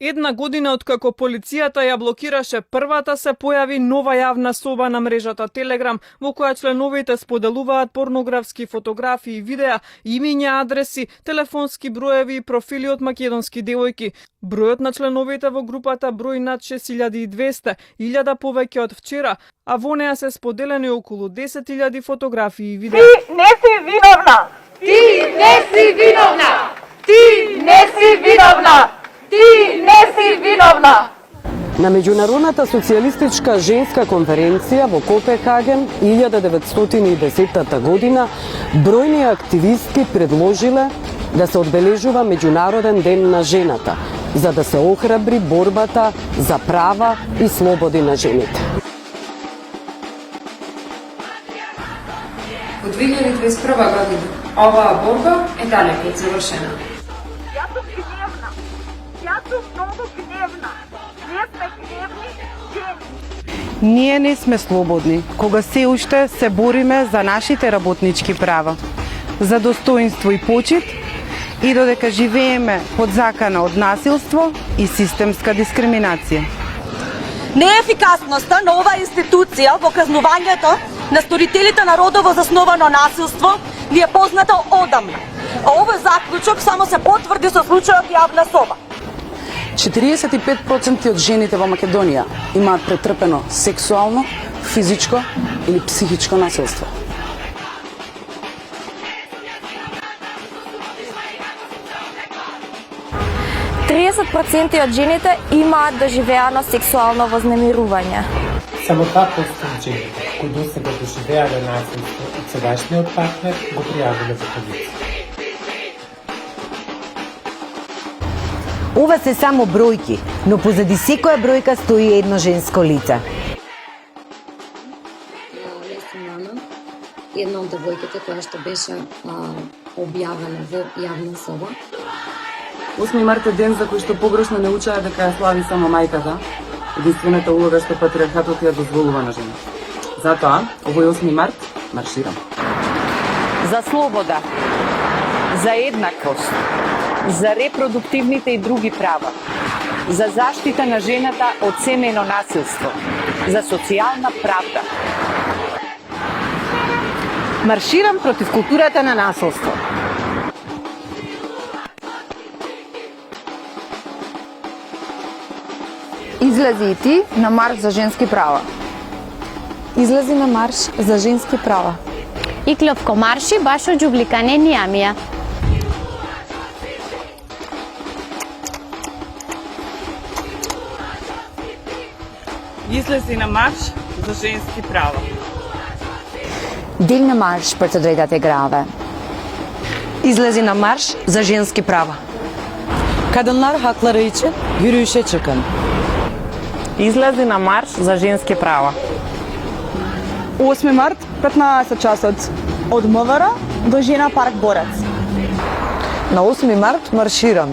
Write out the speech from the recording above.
Една година откако полицијата ја блокираше првата, се појави нова јавна соба на мрежата Телеграм, во која членовите споделуваат порнографски фотографии и видеа, имиња, адреси, телефонски броеви и профили од македонски девојки. Бројот на членовите во групата брои над 6200, 1000 повеќе од вчера, а во неа се споделени околу 10.000 фотографии и видеа. Ти не си виновна! Ти не си виновна! Ти не си виновна! Ти не си виновна! На Меѓународната социјалистичка женска конференција во Копенхаген 1910 година бројни активистки предложиле да се одбележува Меѓународен ден на жената, за да се охрабри борбата за права и слободи на жените. Во 2021 година оваа борба е далеку од завршена. Јас сум гневна. Јас сум многу гневна. Ние сме гневни жени. Ние не сме слободни, кога се уште се бориме за нашите работнички права, за достоинство и почит и додека живееме под закана од насилство и системска дискриминација. Неефикасноста на оваа институција во казнувањето на сторителите на родово засновано насилство ни е позната одамна. А овој заклучок само се потврди со случајот јавна соба. 45% од жените во Македонија имаат претрпено сексуално, физичко или психичко насилство. % од жените имаат доживеано сексуално вознемирување. Само 2% од жените кои досега доживеале насилство од сегашниот партнер го пријавиле во полиција. Ова се само бројки, но позади секоја бројка стои едно женско лице. Една од девојките која што беше објавена во јавна соба. 8 март е ден за кој што погрешно не учаа дека ја слави само мајката, единствената улога што патриархатот ја дозволува на жените. Затоа, овој 8 март марширам. За слобода, за еднаквост, за репродуктивните и други права, за заштита на жената од семејно насилство, за социјална правда. Марширам против културата на насилство. Излези и ти на марш за женски права. Излези на марш за женски права. И клопко марши баш од џубликане Нијамија. Излези на марш за женски права. Дел на марш пред одредате граве. Излези на марш за женски прava. Kadınlar hakları için yürüyüşe çıkın. Излези на марш за женски права. 8 март, 15 часот. Од МВР до Жена парк Борец. На 8 март марширам.